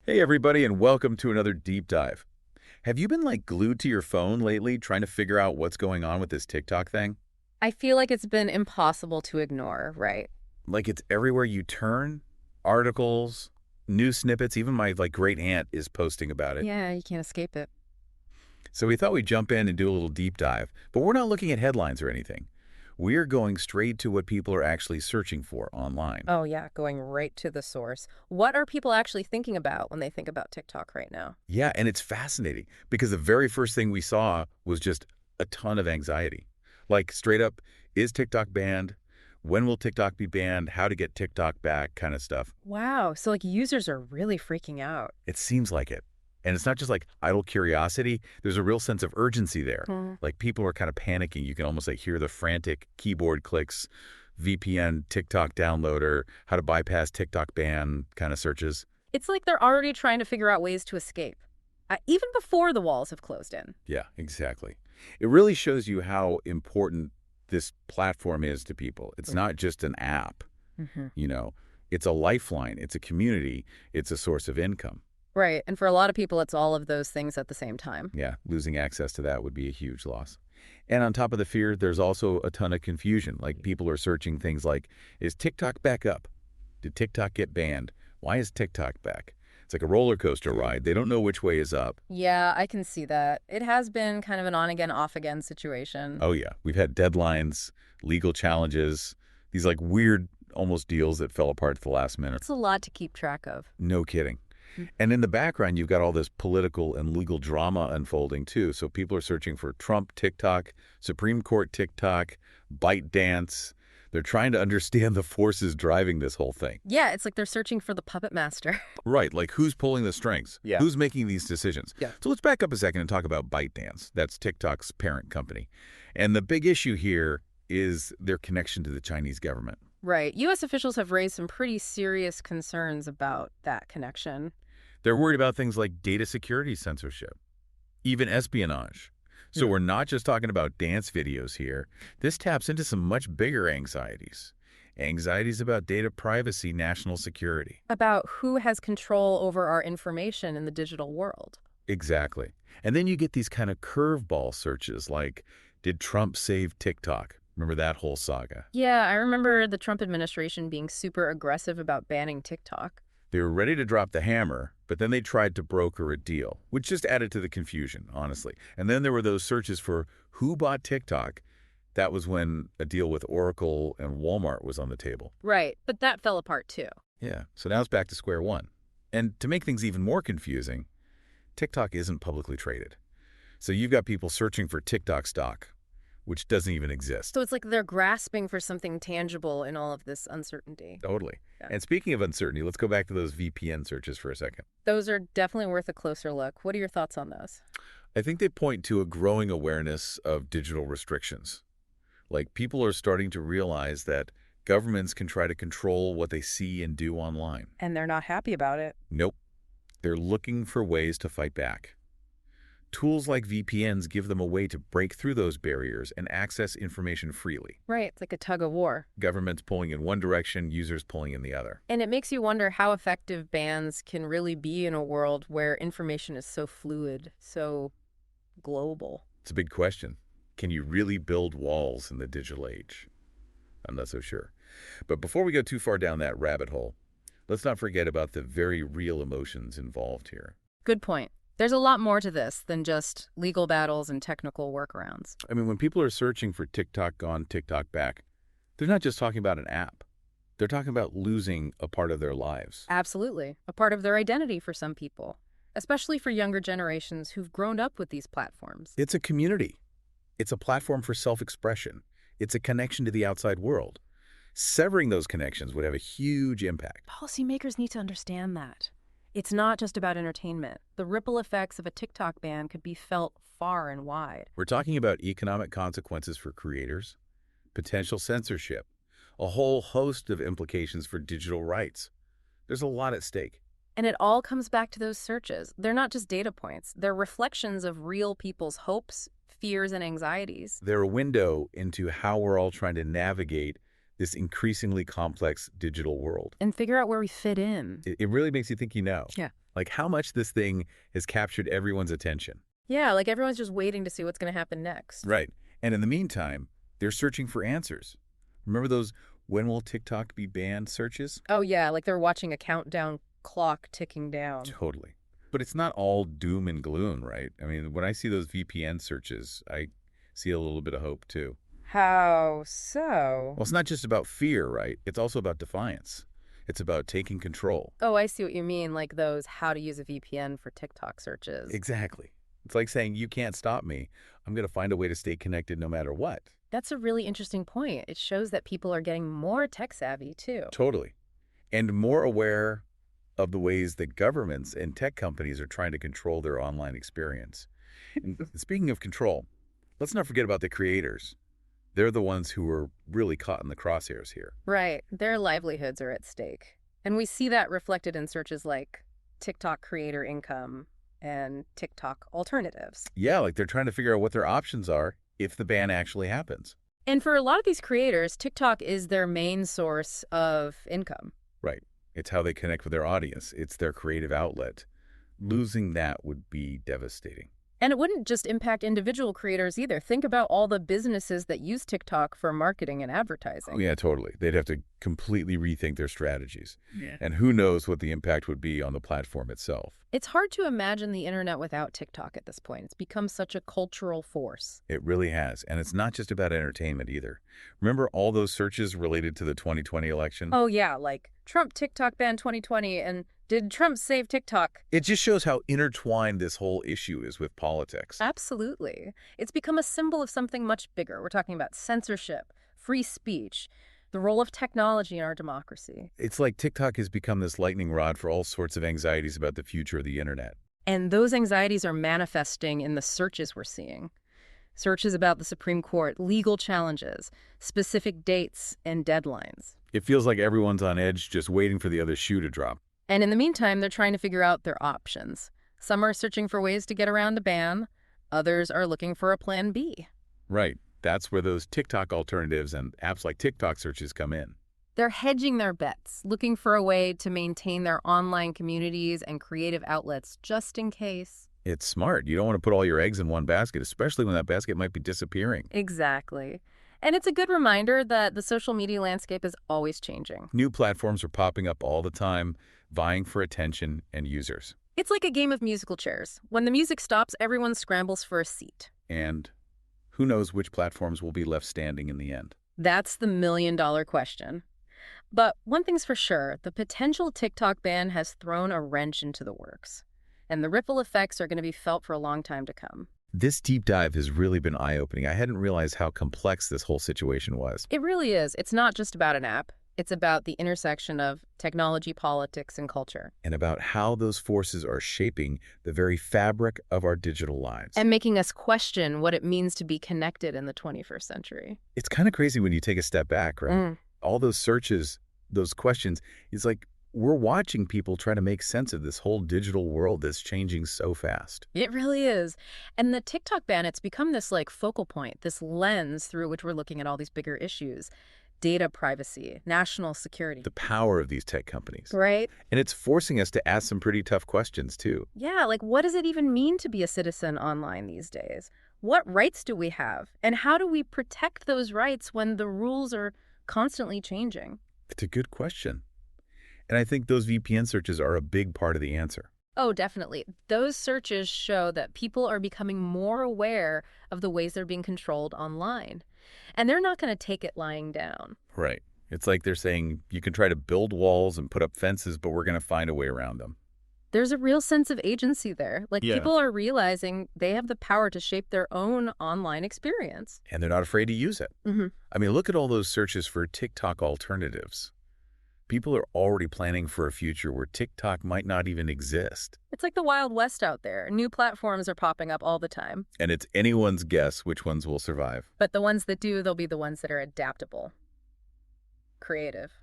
Hey everybody, and welcome to another deep dive. Have you been glued to your phone lately trying to figure out what's going on with this TikTok thing? I feel like it's been impossible to ignore, right? It's everywhere you turn, articles, news snippets, even my great aunt is posting about it. Yeah, you can't escape it. So we thought we'd jump in and do a little deep dive, but we're not looking at headlines or anything. We're going straight to what people are actually searching for online. Oh, yeah, going right to the source. What are people actually thinking about when they think about TikTok right now? Yeah, and it's fascinating because the very first thing we saw was just a ton of anxiety. Straight up, is TikTok banned? When will TikTok be banned? How to get TikTok back kind of stuff. Wow, so users are really freaking out. It seems like it. And it's not just idle curiosity. There's a real sense of urgency there. Hmm. People are kind of panicking. You can almost hear the frantic keyboard clicks, VPN, TikTok downloader, how to bypass TikTok ban kind of searches. It's like they're already trying to figure out ways to escape, even before the walls have closed in. Yeah, exactly. It really shows you how important this platform is to people. It's not just an app, Mm-hmm. you know. It's a lifeline. It's a community. It's a source of income. Right, and for a lot of people, it's all of those things at the same time. Yeah, losing access to that would be a huge loss. And on top of the fear, there's also a ton of confusion. People are searching things like, is TikTok back up? Did TikTok get banned? Why is TikTok back? It's like a roller coaster ride. They don't know which way is up. Yeah, I can see that. It has been kind of an on-again, off-again situation. Oh, yeah. We've had deadlines, legal challenges, these weird almost deals that fell apart at the last minute. It's a lot to keep track of. No kidding. And in the background, you've got all this political and legal drama unfolding, too. So people are searching for Trump TikTok, Supreme Court TikTok, ByteDance. They're trying to understand the forces driving this whole thing. Yeah, it's like they're searching for the puppet master. Right, who's pulling the strings? Yeah. Who's making these decisions? Yeah. So let's back up a second and talk about ByteDance. That's TikTok's parent company. And the big issue here is their connection to the Chinese government. Right. U.S. officials have raised some pretty serious concerns about that connection. They're worried about things like data security censorship, even espionage. So we're not just talking about dance videos here. This taps into some much bigger anxieties. Anxieties about data privacy, national security. About who has control over our information in the digital world. Exactly. And then you get these kind of curveball searches like, did Trump save TikTok? Remember that whole saga? Yeah, I remember the Trump administration being super aggressive about banning TikTok. They were ready to drop the hammer, but then they tried to broker a deal, which just added to the confusion, honestly. And then there were those searches for who bought TikTok. That was when a deal with Oracle and Walmart was on the table. Right, but that fell apart too. Yeah, so now it's back to square one. And to make things even more confusing, TikTok isn't publicly traded. So you've got people searching for TikTok stock, which doesn't even exist. So it's like they're grasping for something tangible in all of this uncertainty. Totally. Yeah. And speaking of uncertainty, let's go back to those VPN searches for a second. Those are definitely worth a closer look. What are your thoughts on those? I think they point to a growing awareness of digital restrictions. People are starting to realize that governments can try to control what they see and do online. And they're not happy about it. Nope. They're looking for ways to fight back. Tools like VPNs give them a way to break through those barriers and access information freely. Right, it's like a tug of war. Governments pulling in one direction, users pulling in the other. And it makes you wonder how effective bans can really be in a world where information is so fluid, so global. It's a big question. Can you really build walls in the digital age? I'm not so sure. But before we go too far down that rabbit hole, let's not forget about the very real emotions involved here. Good point. There's a lot more to this than just legal battles and technical workarounds. I mean, when people are searching for TikTok gone, TikTok back, they're not just talking about an app. They're talking about losing a part of their lives. Absolutely. A part of their identity for some people, especially for younger generations who've grown up with these platforms. It's a community. It's a platform for self-expression. It's a connection to the outside world. Severing those connections would have a huge impact. Policymakers need to understand that. It's not just about entertainment. The ripple effects of a TikTok ban could be felt far and wide. We're talking about economic consequences for creators, potential censorship, a whole host of implications for digital rights. There's a lot at stake. And it all comes back to those searches. They're not just data points. They're reflections of real people's hopes, fears, and anxieties. They're a window into how we're all trying to navigate this increasingly complex digital world. And figure out where we fit in. It really makes you think you know. Yeah. Like how much this thing has captured everyone's attention. Yeah, like everyone's just waiting to see what's going to happen next. Right. And in the meantime, they're searching for answers. Remember those "when will TikTok be banned" searches? Oh, yeah, like they're watching a countdown clock ticking down. Totally. But it's not all doom and gloom, right? I mean, when I see those VPN searches, I see a little bit of hope too. How so? Well, it's not just about fear, right? It's also about defiance. It's about taking control. Oh, I see what you mean, like those how to use a VPN for TikTok searches. Exactly. It's like saying, you can't stop me. I'm going to find a way to stay connected no matter what. That's a really interesting point. It shows that people are getting more tech savvy, too. Totally. And more aware of the ways that governments and tech companies are trying to control their online experience. And speaking of control, let's not forget about the creators. They're the ones who are really caught in the crosshairs here. Right. Their livelihoods are at stake. And we see that reflected in searches like TikTok creator income and TikTok alternatives. Yeah, like they're trying to figure out what their options are if the ban actually happens. And for a lot of these creators, TikTok is their main source of income. Right. It's how they connect with their audience. It's their creative outlet. Losing that would be devastating. And it wouldn't just impact individual creators either. Think about all the businesses that use TikTok for marketing and advertising. Oh, yeah, totally. They'd have to completely rethink their strategies. Yeah. And who knows what the impact would be on the platform itself. It's hard to imagine the internet without TikTok at this point. It's become such a cultural force. It really has. And it's not just about entertainment either. Remember all those searches related to the 2020 election? Oh, yeah, like Trump TikTok ban 2020 and did Trump save TikTok? It just shows how intertwined this whole issue is with politics. Absolutely. It's become a symbol of something much bigger. We're talking about censorship, free speech, the role of technology in our democracy. It's like TikTok has become this lightning rod for all sorts of anxieties about the future of the internet. And those anxieties are manifesting in the searches we're seeing. Searches about the Supreme Court, legal challenges, specific dates and deadlines. It feels like everyone's on edge just waiting for the other shoe to drop. And in the meantime, they're trying to figure out their options. Some are searching for ways to get around a ban. Others are looking for a plan B. Right. That's where those TikTok alternatives and apps like TikTok searches come in. They're hedging their bets, looking for a way to maintain their online communities and creative outlets just in case. It's smart. You don't want to put all your eggs in one basket, especially when that basket might be disappearing. Exactly. And it's a good reminder that the social media landscape is always changing. New platforms are popping up all the time, vying for attention and users. It's like a game of musical chairs. When the music stops, everyone scrambles for a seat. And who knows which platforms will be left standing in the end? That's the million-dollar question. But one thing's for sure, the potential TikTok ban has thrown a wrench into the works. And the ripple effects are going to be felt for a long time to come. This deep dive has really been eye-opening. I hadn't realized how complex this whole situation was. It really is. It's not just about an app. It's about the intersection of technology, politics, and culture. And about how those forces are shaping the very fabric of our digital lives. And making us question what it means to be connected in the 21st century. It's kind of crazy when you take a step back, right? All those searches, those questions, it's like we're watching people try to make sense of this whole digital world that's changing so fast. It really is. And the TikTok ban, it's become this like focal point, this lens through which we're looking at all these bigger issues. Data privacy, national security. The power of these tech companies. Right. And it's forcing us to ask some pretty tough questions, too. Yeah, like what does it even mean to be a citizen online these days? What rights do we have? And how do we protect those rights when the rules are constantly changing? It's a good question. And I think those VPN searches are a big part of the answer. Oh, definitely. Those searches show that people are becoming more aware of the ways they're being controlled online. And they're not going to take it lying down. Right. It's like they're saying you can try to build walls and put up fences, but we're going to find a way around them. There's a real sense of agency there. Like Yeah. people are realizing they have the power to shape their own online experience. And they're not afraid to use it. I mean, look at all those searches for TikTok alternatives. People are already planning for a future where TikTok might not even exist. It's like the Wild West out there. New platforms are popping up all the time. And it's anyone's guess which ones will survive. But the ones that do, they'll be the ones that are adaptable, creative,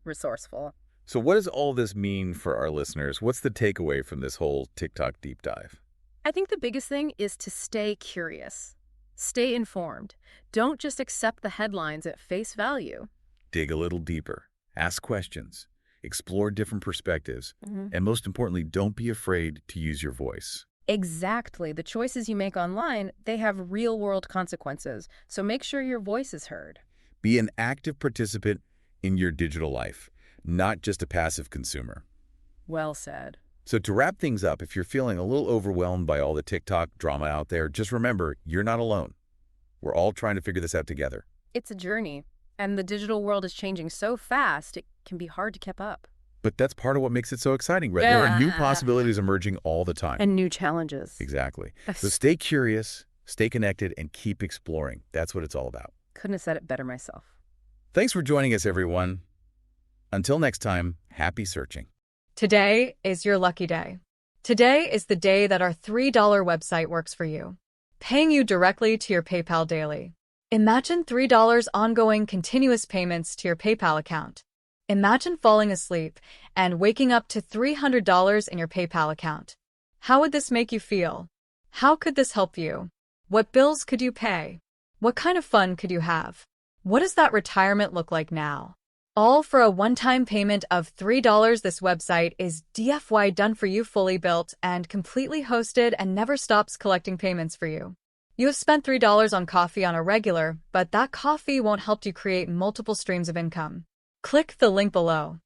resourceful. So what does all this mean for our listeners? What's the takeaway from this whole TikTok deep dive? I think the biggest thing is to stay curious. Stay informed. Don't just accept the headlines at face value. Dig a little deeper. Ask questions. explore different perspectives, Mhm. and most importantly, don't be afraid to use your voice. Exactly. The choices you make online, they have real-world consequences, so make sure your voice is heard. Be an active participant in your digital life, not just a passive consumer. Well said. So to wrap things up, if you're feeling a little overwhelmed by all the TikTok drama out there, just remember, you're not alone. We're all trying to figure this out together. It's a journey, and the digital world is changing so fast, it can be hard to keep up. But that's part of what makes it so exciting, right? There are new possibilities emerging all the time. And new challenges. Exactly. So stay curious, stay connected, and keep exploring. That's what it's all about. Couldn't have said it better myself. Thanks for joining us, everyone. Until next time, happy searching. Today is your lucky day. Today is the day that our $3 website works for you, paying you directly to your PayPal daily. Imagine $3 ongoing continuous payments to your PayPal account. Imagine falling asleep and waking up to $300 in your PayPal account. How would this make you feel? How could this help you? What bills could you pay? What kind of fun could you have? What does that retirement look like now? All for a one-time payment of $3. This website is DFY done for you, fully built and completely hosted, and never stops collecting payments for you. You have spent $3 on coffee on a regular, but that coffee won't help you create multiple streams of income. Click the link below.